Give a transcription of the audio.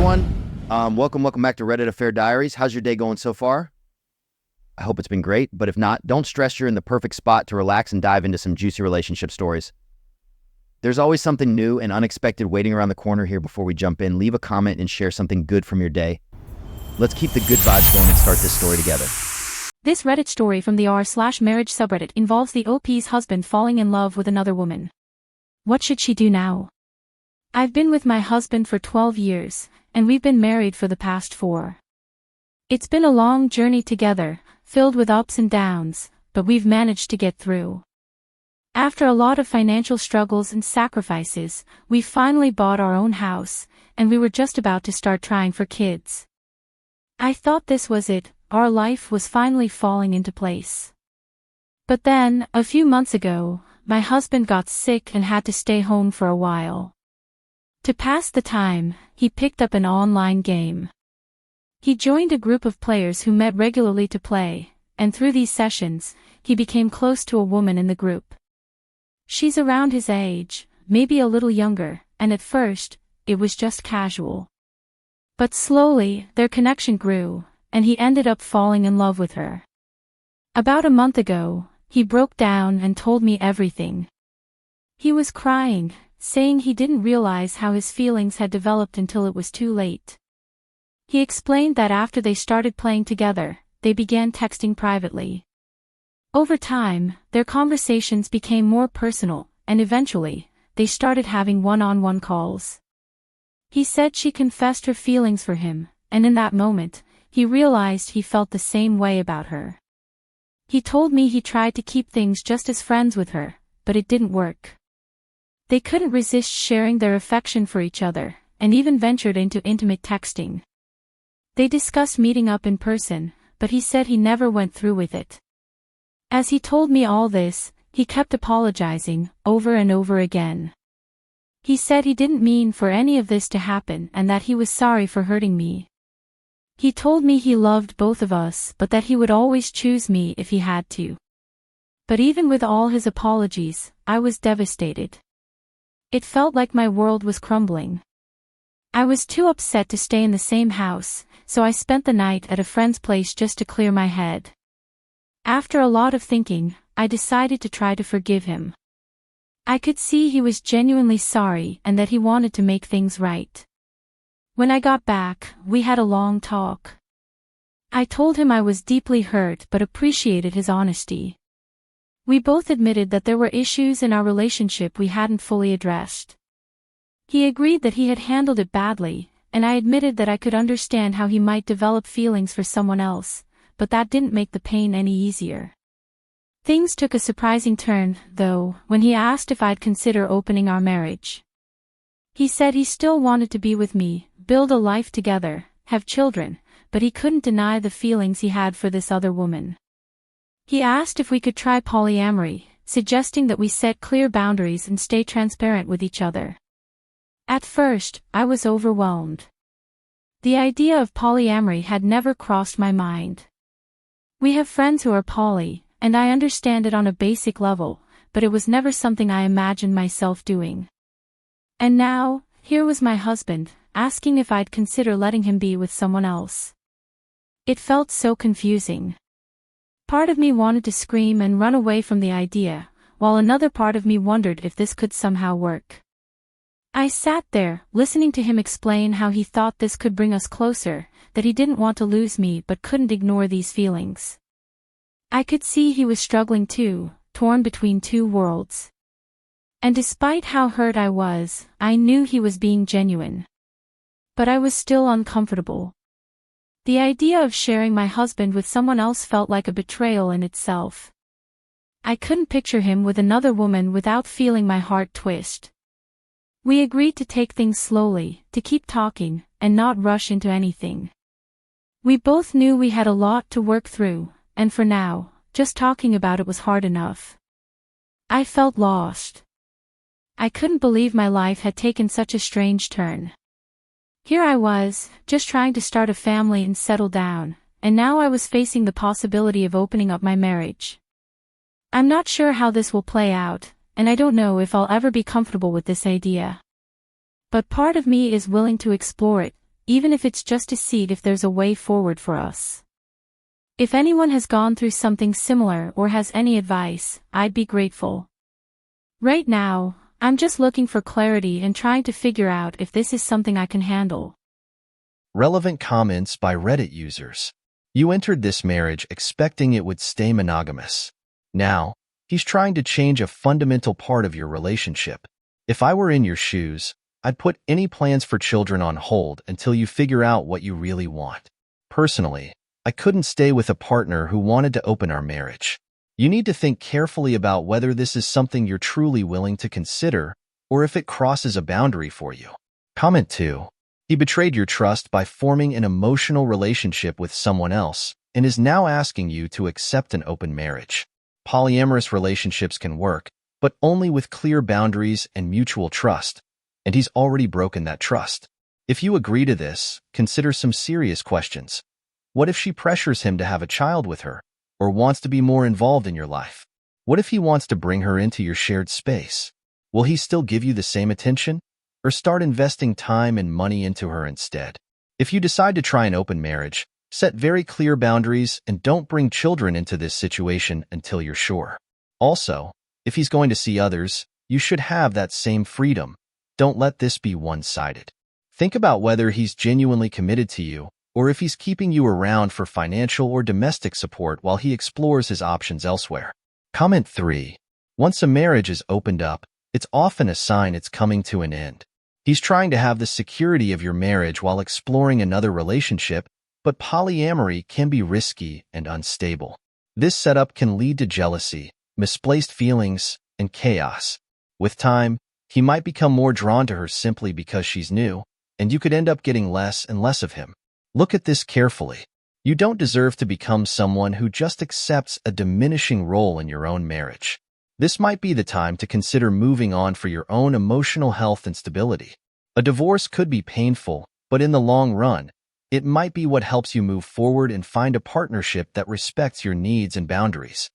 everyone. Welcome back to Reddit Affair Diaries. How's your day going so far? I hope it's been great, but if not, don't stress, you're in the perfect spot to relax and dive into some juicy relationship stories. There's always something new and unexpected waiting around the corner here. Before we jump in, leave a comment and share something good from your day. Let's keep the good vibes going and start this story together. This Reddit story from the r/marriage subreddit involves the OP's husband falling in love with another woman. What should she do now? I've been with my husband for 12 years, and we've been married for the past 4. It's been a long journey together, filled with ups and downs, but we've managed to get through. After a lot of financial struggles and sacrifices, we finally bought our own house, and we were just about to start trying for kids. I thought this was it, our life was finally falling into place. But then, a few months ago, my husband got sick and had to stay home for a while. To pass the time, he picked up an online game. He joined a group of players who met regularly to play, and through these sessions, he became close to a woman in the group. She's around his age, maybe a little younger, and at first, it was just casual. But slowly, their connection grew, and he ended up falling in love with her. About a month ago, he broke down and told me everything. He was crying, saying he didn't realize how his feelings had developed until it was too late. He explained that after they started playing together, they began texting privately. Over time, their conversations became more personal, and eventually, they started having one-on-one calls. He said she confessed her feelings for him, and in that moment, he realized he felt the same way about her. He told me he tried to keep things just as friends with her, but it didn't work. They couldn't resist sharing their affection for each other, and even ventured into intimate texting. They discussed meeting up in person, but he said he never went through with it. As he told me all this, he kept apologizing, over and over again. He said he didn't mean for any of this to happen and that he was sorry for hurting me. He told me he loved both of us but that he would always choose me if he had to. But even with all his apologies, I was devastated. It felt like my world was crumbling. I was too upset to stay in the same house, so I spent the night at a friend's place just to clear my head. After a lot of thinking, I decided to try to forgive him. I could see he was genuinely sorry and that he wanted to make things right. When I got back, we had a long talk. I told him I was deeply hurt but appreciated his honesty. We both admitted that there were issues in our relationship we hadn't fully addressed. He agreed that he had handled it badly, and I admitted that I could understand how he might develop feelings for someone else, but that didn't make the pain any easier. Things took a surprising turn, though, when he asked if I'd consider opening our marriage. He said he still wanted to be with me, build a life together, have children, but he couldn't deny the feelings he had for this other woman. He asked if we could try polyamory, suggesting that we set clear boundaries and stay transparent with each other. At first, I was overwhelmed. The idea of polyamory had never crossed my mind. We have friends who are poly, and I understand it on a basic level, but it was never something I imagined myself doing. And now, here was my husband, asking if I'd consider letting him be with someone else. It felt so confusing. Part of me wanted to scream and run away from the idea, while another part of me wondered if this could somehow work. I sat there, listening to him explain how he thought this could bring us closer, that he didn't want to lose me but couldn't ignore these feelings. I could see he was struggling too, torn between two worlds. And despite how hurt I was, I knew he was being genuine. But I was still uncomfortable. The idea of sharing my husband with someone else felt like a betrayal in itself. I couldn't picture him with another woman without feeling my heart twist. We agreed to take things slowly, to keep talking, and not rush into anything. We both knew we had a lot to work through, and for now, just talking about it was hard enough. I felt lost. I couldn't believe my life had taken such a strange turn. Here I was, just trying to start a family and settle down, and now I was facing the possibility of opening up my marriage. I'm not sure how this will play out, and I don't know if I'll ever be comfortable with this idea. But part of me is willing to explore it, even if it's just to see if there's a way forward for us. If anyone has gone through something similar or has any advice, I'd be grateful. Right now, I'm just looking for clarity and trying to figure out if this is something I can handle. Relevant comments by Reddit users. You entered this marriage expecting it would stay monogamous. Now, he's trying to change a fundamental part of your relationship. If I were in your shoes, I'd put any plans for children on hold until you figure out what you really want. Personally, I couldn't stay with a partner who wanted to open our marriage. You need to think carefully about whether this is something you're truly willing to consider or if it crosses a boundary for you. Comment 2. He betrayed your trust by forming an emotional relationship with someone else and is now asking you to accept an open marriage. Polyamorous relationships can work, but only with clear boundaries and mutual trust, and he's already broken that trust. If you agree to this, consider some serious questions. What if she pressures him to have a child with her, or wants to be more involved in your life? What if he wants to bring her into your shared space? Will he still give you the same attention, or start investing time and money into her instead? If you decide to try an open marriage, set very clear boundaries and don't bring children into this situation until you're sure. Also, if he's going to see others, you should have that same freedom. Don't let this be one-sided. Think about whether he's genuinely committed to you, or if he's keeping you around for financial or domestic support while he explores his options elsewhere. Comment 3. Once a marriage is opened up, it's often a sign it's coming to an end. He's trying to have the security of your marriage while exploring another relationship, but polyamory can be risky and unstable. This setup can lead to jealousy, misplaced feelings, and chaos. With time, he might become more drawn to her simply because she's new, and you could end up getting less and less of him. Look at this carefully. You don't deserve to become someone who just accepts a diminishing role in your own marriage. This might be the time to consider moving on for your own emotional health and stability. A divorce could be painful, but in the long run, it might be what helps you move forward and find a partnership that respects your needs and boundaries.